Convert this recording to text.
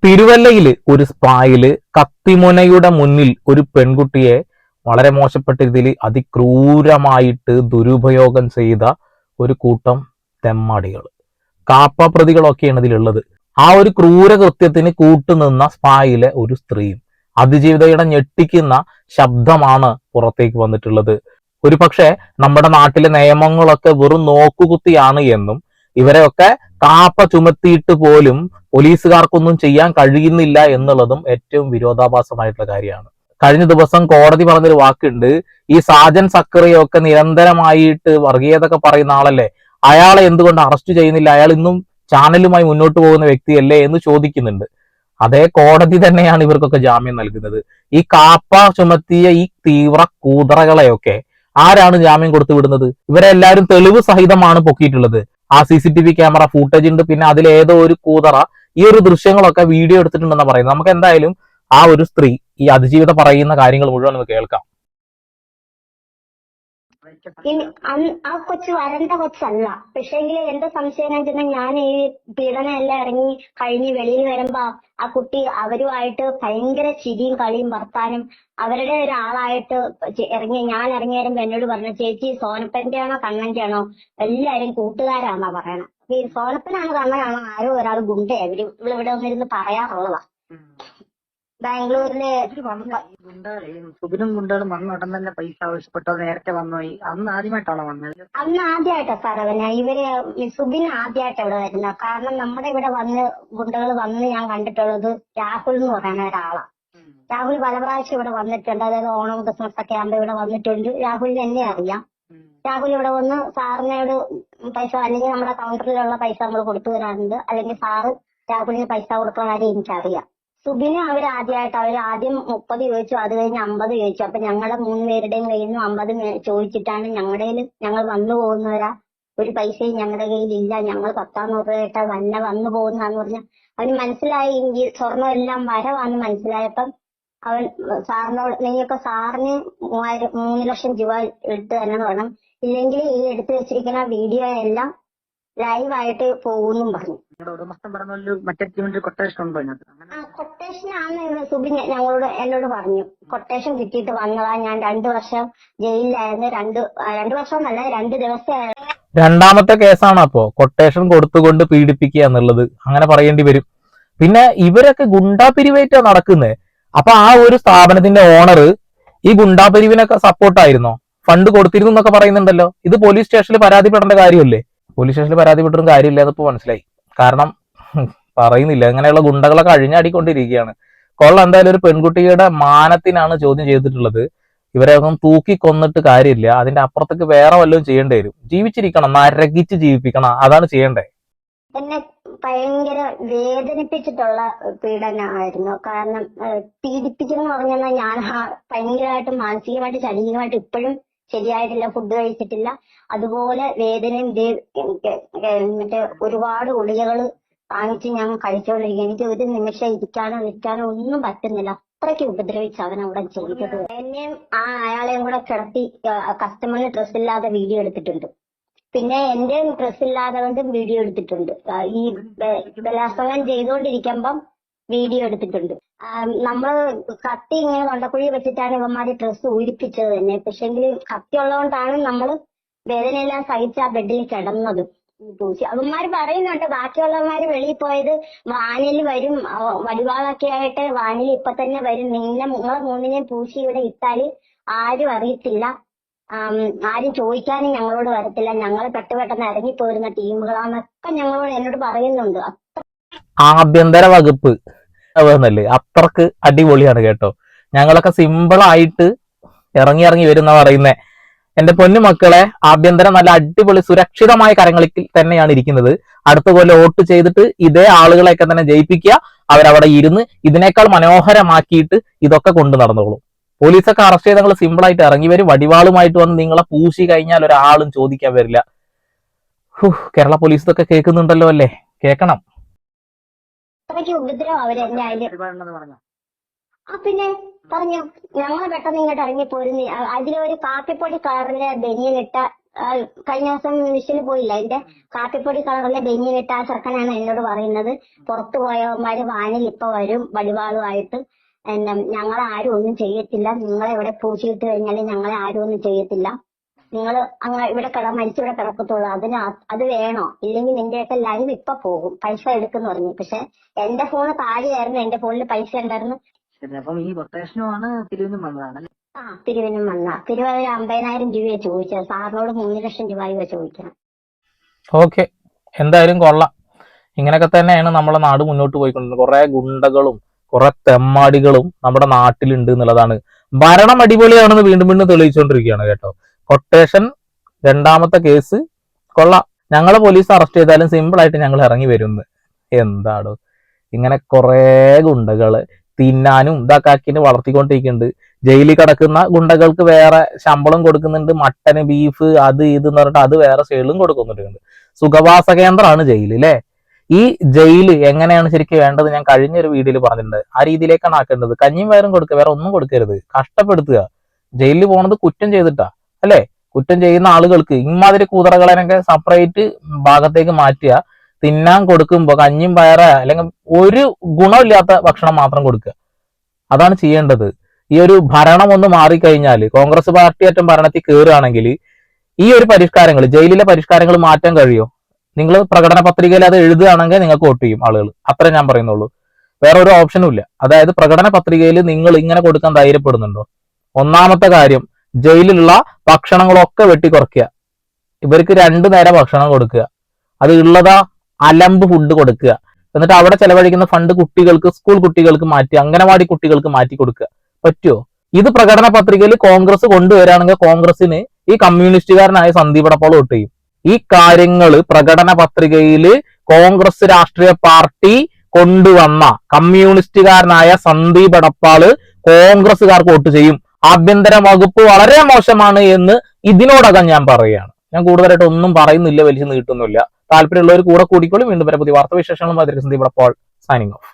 തിരുവല്ലയില് ഒരു സ്പായില് കത്തിമുനയുടെ മുന്നിൽ ഒരു പെൺകുട്ടിയെ വളരെ മോശപ്പെട്ട രീതിയിൽ അതിക്രൂരമായിട്ട് ദുരുപയോഗം ചെയ്ത ഒരു കൂട്ടം തെമ്മാടികൾ, കാപ്പ പ്രതികളൊക്കെയാണ് ഇതിലുള്ളത്. ആ ഒരു ക്രൂര കൃത്യത്തിന് കൂട്ടുനിന്ന സ്പായിലെ ഒരു സ്ത്രീയും അതിജീവിതയുടെ ഞെട്ടിക്കുന്ന ശബ്ദമാണ് പുറത്തേക്ക് വന്നിട്ടുള്ളത്. ഒരു പക്ഷേ നമ്മുടെ നാട്ടിലെ നിയമങ്ങളൊക്കെ വെറും നോക്കുകുത്തിയാണ് എന്നും ഇവരെയൊക്കെ കാപ്പ ചുമത്തിയിട്ട് പോലും പോലീസുകാർക്കൊന്നും ചെയ്യാൻ കഴിയുന്നില്ല എന്നുള്ളതും ഏറ്റവും വിരോധാഭാസമായിട്ടുള്ള കാര്യമാണ്. കഴിഞ്ഞ ദിവസം കോടതി പറഞ്ഞൊരു വാക്കുണ്ട്, ഈ സാജൻ സക്കറിയൊക്കെ നിരന്തരമായിട്ട് വർഗീയതൊക്കെ പറയുന്ന ആളല്ലേ, അയാളെ എന്തുകൊണ്ട് അറസ്റ്റ് ചെയ്യുന്നില്ല, അയാൾ ഇന്നും ചാനലുമായി മുന്നോട്ട് പോകുന്ന വ്യക്തിയല്ലേ എന്ന് ചോദിക്കുന്നുണ്ട്. അതേ കോടതി തന്നെയാണ് ഇവർക്കൊക്കെ ജാമ്യം നൽകുന്നത്. ഈ കാപ്പ ചുമത്തിയ ഈ തീവ്ര കൂതറകളെയൊക്കെ ആരാണ് ജാമ്യം കൊടുത്തു വിടുന്നത്? ഇവരെല്ലാവരും തെളിവ് സഹിതമാണ് പൊക്കിയിട്ടുള്ളത്. ആ CCTV ക്യാമറ ഫൂട്ടേജ് ഉണ്ട്, പിന്നെ അതിലേതോ ഒരു കൂതറ ഈ ഒരു ദൃശ്യങ്ങളൊക്കെ വീഡിയോ എടുത്തിട്ടുണ്ടെന്ന് പറയുന്നത്. നമുക്ക് എന്തായാലും ആ ഒരു സ്ത്രീ ഈ അതിജീവിത പറയുന്ന കാര്യങ്ങൾ മുഴുവൻ ഒന്ന് കേൾക്കാം. ആ കൊച്ചു വരണ്ട കൊച്ചല്ല. പക്ഷേങ്കിൽ എന്റെ സംശയം എന്ന് വെച്ചാൽ ഞാൻ ഈ പീഡനം എല്ലാം ഇറങ്ങി കഴിഞ്ഞ് വെളിയിൽ വരുമ്പോ ആ കുട്ടി അവരുമായിട്ട് ഭയങ്കര ചിരിയും കളിയും വർത്താനം അവരുടെ ഒരാളായിട്ട് ഞാൻ ഇറങ്ങി വരുമ്പോ എന്നോട് പറഞ്ഞു, ചേച്ചി സോനപ്പന്റെ ആണോ കണ്ണന്റെ ആണോ, എല്ലാരും കൂട്ടുകാരാണെന്നാ പറയണത്. ഈ സോനപ്പനാണ് കണ്ണനാണോ ആരോ ഒരാൾ ഗുണ്ടയാ ഇവിടെ വന്നിരുന്ന് പറയാറുള്ളതാ. ബാംഗ്ലൂരിലെ സുബിനും ഗുണ്ടകളും വന്ന ഉടൻ തന്നെ പൈസ ആവശ്യപ്പെട്ടോ നേരത്തെ വന്നോയി? അന്ന് ആദ്യമായിട്ടാണോ വന്നത്? അന്ന് ആദ്യമായിട്ടാ സാറേ പിന്നെ ഇവര് സുബിൻ ആദ്യമായിട്ട് ഇവിടെ വരുന്നത്. കാരണം നമ്മുടെ ഇവിടെ വന്ന് ഗുണ്ടകൾ വന്ന് ഞാൻ കണ്ടിട്ടുള്ളത് രാഹുൽ എന്ന് പറയുന്ന ഒരാളാ. രാഹുൽ പല പ്രാവശ്യം ഇവിടെ വന്നിട്ടുണ്ട്. അതായത് ഓണം ക്രിസ്മസ് ഒക്കെ ആകുമ്പോ ഇവിടെ വന്നിട്ടുണ്ട്. രാഹുലിന് എന്നെ അറിയാം. രാഹുൽ ഇവിടെ വന്ന് സാറിനോട് പൈസ അല്ലെങ്കിൽ നമ്മുടെ കൗണ്ടറിലുള്ള പൈസ നമ്മൾ കൊടുത്തു തരാറുണ്ട്. അല്ലെങ്കിൽ സാറ് രാഹുലിന് പൈസ കൊടുക്കുന്ന കാര്യം എനിക്കറിയാം. സുബിന് ആദ്യം 30 ചോദിച്ചു, അത് കഴിഞ്ഞ് 50 ചോദിച്ചു. അപ്പൊ ഞങ്ങളുടെ 3 പേരുടെയും കയ്യിൽ നിന്ന് 50 ചോദിച്ചിട്ടാണ് ഞങ്ങൾ വന്നു പോകുന്നവരാ, ഒരു പൈസയും ഞങ്ങളുടെ കയ്യിൽ ഇല്ല, ഞങ്ങൾ 10,000 രൂപയായിട്ടാ വന്നു പോകുന്നതാന്ന് പറഞ്ഞ അവന് മനസ്സിലായി. ഈ സ്വർണ്ണം എല്ലാം വരവാന്ന് മനസ്സിലായപ്പം അവൻ സാറിനോട് നീയൊക്കെ സാറിന് 3 ലക്ഷം രൂപ എടുത്ത് തന്നെ വേണം, ഇല്ലെങ്കിൽ ഈ എടുത്തു വെച്ചിരിക്കുന്ന വീഡിയോ എല്ലാം ലൈവായിട്ട് പോകുന്നും പറഞ്ഞു. കൊട്ടേഷനാണ് സുബിൻ എന്നോട് പറഞ്ഞു. കൊട്ടേഷൻ കിട്ടിയിട്ട് വന്നതാ, ഞാൻ 2 വർഷം ജയിലിലായിരുന്നു. 2 വർഷം എന്നല്ല 2 ദിവസം. രണ്ടാമത്തെ കേസാണ് അപ്പോ കൊട്ടേഷൻ കൊടുത്തുകൊണ്ട് പീഡിപ്പിക്കുക എന്നുള്ളത്, അങ്ങനെ പറയേണ്ടി വരും. പിന്നെ ഇവരൊക്കെ ഗുണ്ടാ പിരിവേറ്റാ നടക്കുന്നത്. അപ്പൊ ആ ഒരു സ്ഥാപനത്തിന്റെ ഓണർ ഈ ഗുണ്ടാ പിരിവിനൊക്കെ സപ്പോർട്ടായിരുന്നോ, ഫണ്ട് കൊടുത്തിരുന്നു എന്നൊക്കെ പറയുന്നുണ്ടല്ലോ. ഇത് പോലീസ് സ്റ്റേഷനിൽ പരാതിപ്പെടേണ്ട കാര്യമല്ലേ? പോലീസ് സ്റ്റേഷനിൽ പരാതിപ്പെട്ടൊരു കാര്യമില്ല എന്നിപ്പോ മനസ്സിലായി. കാരണം പറയുന്നില്ല, അങ്ങനെയുള്ള ഗുണ്ടകളൊക്കെ അഴിഞ്ഞാടിക്കൊണ്ടിരിക്കുകയാണ്. കൊള്ള എന്തായാലും ഒരു പെൺകുട്ടിയുടെ മാനത്തിനാണ് ചോദ്യം ചെയ്തിട്ടുള്ളത്. ഇവരെ ഒന്നും തൂക്കി കൊന്നിട്ട് കാര്യമില്ല, അതിന്റെ അപ്പുറത്തേക്ക് വേറെ വല്ലതും ചെയ്യേണ്ടി വരും. ജീവിച്ചിരിക്കണം, നരകിച്ച് ജീവിപ്പിക്കണം, അതാണ് ചെയ്യേണ്ടേ. എന്നെ ഭയങ്കര വേദനിപ്പിച്ചിട്ടുള്ള പീഡനമായിരുന്നു. കാരണം പീഡിപ്പിച്ചെന്ന് പറഞ്ഞാൽ ഞാൻ ഭയങ്കരമായിട്ട് മാനസികമായിട്ട് ശാരീരികമായിട്ട് ഇപ്പോഴും ശരിയായിട്ടില്ല, ഫുഡ് കഴിച്ചിട്ടില്ല. അതുപോലെ വേദനയും മറ്റേ ഒരുപാട് ഗുളികകൾ വാങ്ങിച്ച് ഞാൻ കഴിച്ചോണ്ടിരിക്കുക. എനിക്ക് ഒരു നിമിഷം ഇരിക്കാനോ നിൽക്കാനോ ഒന്നും പറ്റുന്നില്ല. അത്രയ്ക്ക് ഉപദ്രവിച്ച് അവനവിടെ ചെയ്തത്. എന്നെയും അയാളെയും കൂടെ കിടത്തി കസ്റ്റമറിന് ഡ്രസ് ഇല്ലാതെ വീഡിയോ എടുത്തിട്ടുണ്ട്. പിന്നെ എന്റെ ഡ്രസ് ഇല്ലാതെ കൊണ്ടും വീഡിയോ എടുത്തിട്ടുണ്ട്. ഈ ബലാത്സംഗം ചെയ്തുകൊണ്ടിരിക്കുമ്പം വീഡിയോ എടുത്തിട്ടുണ്ട്. നമ്മള് കത്തി ഇങ്ങനെ തൊണ്ടക്കുഴി വെച്ചിട്ടാണ് ഇവന്മാര് ഡ്രസ്സ് ഊരിപ്പിച്ചത് തന്നെ. പക്ഷെങ്കിൽ കത്തി ഉള്ളതുകൊണ്ടാണ് നമ്മള് വേദനയെല്ലാം സഹിച്ച് ആ ബെഡിൽ കിടന്നത്. അവന്മാര് പറയുന്നുണ്ട് ബാക്കിയുള്ളവന്മാര് വെളിയിൽ പോയത് വാനിൽ വരും, വടിവാളൊക്കെ ആയിട്ട് വാനിൽ ഇപ്പൊ തന്നെ വരും, നിങ്ങളെ 3നെയും പൂശി ഇവിടെ ഇട്ടാല് ആരും അറിയത്തില്ല, ആരും ചോദിക്കാനും ഞങ്ങളോട് വരത്തില്ല, ഞങ്ങൾ പെട്ടെന്ന് ഇറങ്ങിപ്പോരുന്ന ടീമുകളാന്നൊക്കെ എന്നോട് പറയുന്നുണ്ട്. ആഭ്യന്തര വകുപ്പ് എന്നല്ലേ, അത്രക്ക് അടിപൊളിയാണ് കേട്ടോ. ഞങ്ങളൊക്കെ സിമ്പിളായിട്ട് ഇറങ്ങി വരുന്ന പറയുന്നേ. എന്റെ പൊന്നു മക്കളെ, ആഭ്യന്തരം നല്ല അടിപൊളി സുരക്ഷിതമായ കരങ്ങളിൽ തന്നെയാണ് ഇരിക്കുന്നത്. അടുത്ത കൊല്ലം വോട്ട് ചെയ്തിട്ട് ഇതേ ആളുകളെയൊക്കെ തന്നെ ജയിപ്പിക്കുക. അവരവിടെ ഇരുന്ന് ഇതിനേക്കാൾ മനോഹരമാക്കിയിട്ട് ഇതൊക്കെ കൊണ്ടു നടന്നോളൂ. പോലീസൊക്കെ അറസ്റ്റ് ചെയ്ത് നിങ്ങൾ സിമ്പിൾ ആയിട്ട് ഇറങ്ങി വരും. വടിവാളുമായിട്ട് വന്ന് നിങ്ങളെ പൂശി കഴിഞ്ഞാൽ ഒരാളും ചോദിക്കാൻ വരില്ല. കേരള പോലീസ് ഇതൊക്കെ കേൾക്കുന്നുണ്ടല്ലോ അല്ലേ? കേൾക്കണം. പിന്നെ പറഞ്ഞു ഞങ്ങൾ പെട്ടെന്ന് ഇങ്ങോട്ട് ഇറങ്ങിപ്പോരുന്നു. അതിലൊരു കാപ്പിപ്പൊടി കളറിലെ ബനിയനിട്ട കഴിഞ്ഞ ദിവസം വിഷന് പോയില്ല, അതിന്റെ കാപ്പിപ്പൊടി കളറിലെ ബെഞ്ഞിനിട്ട ആ ചെറുക്കനാണ് എന്നോട് പറയുന്നത്, പുറത്തു പോയവന്മാര് വാനിൽ ഇപ്പൊ വരും വടിവാളുമായിട്ട്, ഞങ്ങളെ ആരും ഒന്നും ചെയ്യത്തില്ല, നിങ്ങളെ ഇവിടെ പൂശിയിട്ട് കഴിഞ്ഞാൽ ഞങ്ങളെ ആരും ഒന്നും ചെയ്യത്തില്ല, നിങ്ങൾ അങ്ങനെ ഇവിടെ മരിച്ചിവിടെ കിടക്കത്തുള്ളൂ, അത് വേണോ, ഇല്ലെങ്കിൽ നിന്റെയൊക്കെ ലൈവ് ഇപ്പൊ പോകും, പൈസ എടുക്കുന്നു പറഞ്ഞു. പക്ഷെ എന്റെ ഫോണ് താഴെയായിരുന്നു, എന്റെ ഫോണിൽ പൈസ ഉണ്ടായിരുന്നു. ശരി, അപ്പം ഈ കൊട്ടേഷനുമാണ് തിരുവനും വന്നതാണല്ലേ? തിരുവനും വന്ന തിരുവനന്തപുരം 50,000 രൂപയെ ചോദിച്ചത്, സാറിനോട് 3 ലക്ഷം രൂപ ചോദിക്കണം. ഓക്കെ, എന്തായാലും കൊള്ളാം. ഇങ്ങനെയൊക്കെ തന്നെയാണ് നമ്മുടെ നാട് മുന്നോട്ട് പോയിക്കൊണ്ടിരുന്നത്. കുറെ ഗുണ്ടകളും കുറെ തെമ്മാടികളും നമ്മുടെ നാട്ടിലുണ്ട് എന്നുള്ളതാണ്. ഭരണം അടിപൊളിയാണെന്ന് വീണ്ടും വീണ്ടും തെളിയിച്ചുകൊണ്ടിരിക്കുകയാണ് കേട്ടോ. കൊട്ടേഷൻ 2ാമത്തെ കേസ് കൊള്ളാം. ഞങ്ങളെ പോലീസ് അറസ്റ്റ് ചെയ്താലും സിമ്പിൾ ആയിട്ട് ഞങ്ങൾ ഇറങ്ങി വരുന്നത്. എന്താടോ ഇങ്ങനെ കുറെ ഗുണ്ടകള് തിന്നാനും ഇതാക്കാക്കിന് വളർത്തിക്കൊണ്ടിരിക്കുന്നുണ്ട്. ജയിലിൽ കിടക്കുന്ന ഗുണ്ടകൾക്ക് വേറെ ശമ്പളം കൊടുക്കുന്നുണ്ട്, മട്ടന് ബീഫ് അത് ഇത് എന്ന് പറഞ്ഞിട്ട് അത് വേറെ സൈഡിലും കൊടുക്കുന്നുണ്ട്. സുഖവാസ കേന്ദ്രമാണ് ജയില് അല്ലേ? ഈ ജയില് എങ്ങനെയാണ് ശരിക്കും വേണ്ടത് ഞാൻ കഴിഞ്ഞൊരു വീഡിയോയിൽ പറഞ്ഞിട്ടുണ്ട്. ആ രീതിയിലേക്കാണ് ആക്കേണ്ടത്. കഞ്ഞിയും വയറും കൊടുക്കുക, വേറെ ഒന്നും കൊടുക്കരുത്, കഷ്ടപ്പെടുത്തുക. ജയിലിൽ പോണത് കുറ്റം ചെയ്തിട്ടാ അല്ലേ? കുറ്റം ചെയ്യുന്ന ആളുകൾക്ക് ഇമാതിരി കൂതറകളെയൊക്കെ സെപ്പറേറ്റ് ഭാഗത്തേക്ക് മാറ്റുക. തിന്നാൻ കൊടുക്കുമ്പോൾ കഞ്ഞിയും പയറ അല്ലെങ്കിൽ ഒരു ഗുണമില്ലാത്ത ഭക്ഷണം മാത്രം കൊടുക്കുക. അതാണ് ചെയ്യേണ്ടത്. ഈ ഒരു ഭരണം ഒന്ന് മാറിക്കഴിഞ്ഞാൽ, കോൺഗ്രസ് പാർട്ടിയേറ്റം ഭരണത്തിൽ കയറുകയാണെങ്കിൽ ഈ ഒരു പരിഷ്കാരങ്ങൾ, ജയിലിലെ പരിഷ്കാരങ്ങൾ മാറ്റാൻ കഴിയുമോ? നിങ്ങൾ പ്രകടന പത്രികയിൽ അത് എഴുതുകയാണെങ്കിൽ നിങ്ങൾക്ക് വോട്ട് ചെയ്യും ആളുകൾ, അത്രേ ഞാൻ പറയുന്നുള്ളൂ. വേറെ ഒരു ഓപ്ഷനും ഇല്ല. അതായത് പ്രകടന പത്രികയിൽ നിങ്ങൾ ഇങ്ങനെ കൊടുക്കാൻ ധൈര്യപ്പെടുന്നുണ്ടോ? 1ാമത്തെ കാര്യം, ജയിലിലുള്ള ഭക്ഷണങ്ങളൊക്കെ വെട്ടിക്കുറയ്ക്കുക. ഇവർക്ക് 2 നേരം ഭക്ഷണം കൊടുക്കുക. അത് ഉള്ളതാ അലമ്പ് ഫുഡ് കൊടുക്കുക. എന്നിട്ട് അവിടെ ചെലവഴിക്കുന്ന ഫണ്ട് കുട്ടികൾക്ക്, സ്കൂൾ കുട്ടികൾക്ക് മാറ്റി, അംഗനവാടി കുട്ടികൾക്ക് മാറ്റി കൊടുക്കുക. പറ്റുമോ? ഇത് പ്രകടന പത്രികയിൽ കോൺഗ്രസ് കൊണ്ടുവരികയാണെങ്കിൽ കോൺഗ്രസിന് ഈ കമ്മ്യൂണിസ്റ്റുകാരനായ സന്ദീപ് ഇടപ്പാൾ വോട്ട് ചെയ്യും. ഈ കാര്യങ്ങൾ പ്രകടന പത്രികയിൽ കോൺഗ്രസ് രാഷ്ട്രീയ പാർട്ടി കൊണ്ടുവന്ന കമ്മ്യൂണിസ്റ്റുകാരനായ സന്ദീപ് ഇടപ്പാള് കോൺഗ്രസുകാർക്ക് വോട്ട് ചെയ്യും. ആഭ്യന്തര വകുപ്പ് വളരെ മോശമാണ് എന്ന് ഇതിനോടകം ഞാൻ പറയുകയാണ്. ഞാൻ കൂടുതലായിട്ട് ഒന്നും പറയുന്നില്ല, വലിയ നീട്ടുന്നില്ല. താല്പര്യമുള്ളവർ കൂടെ കൂടിക്കോളും. വീണ്ടും വരെ പുതിയ വാർത്താവിശേഷങ്ങളുമായി സന്ദീപ് ഇടപ്പാൾ സൈനിങ് ഓഫ്.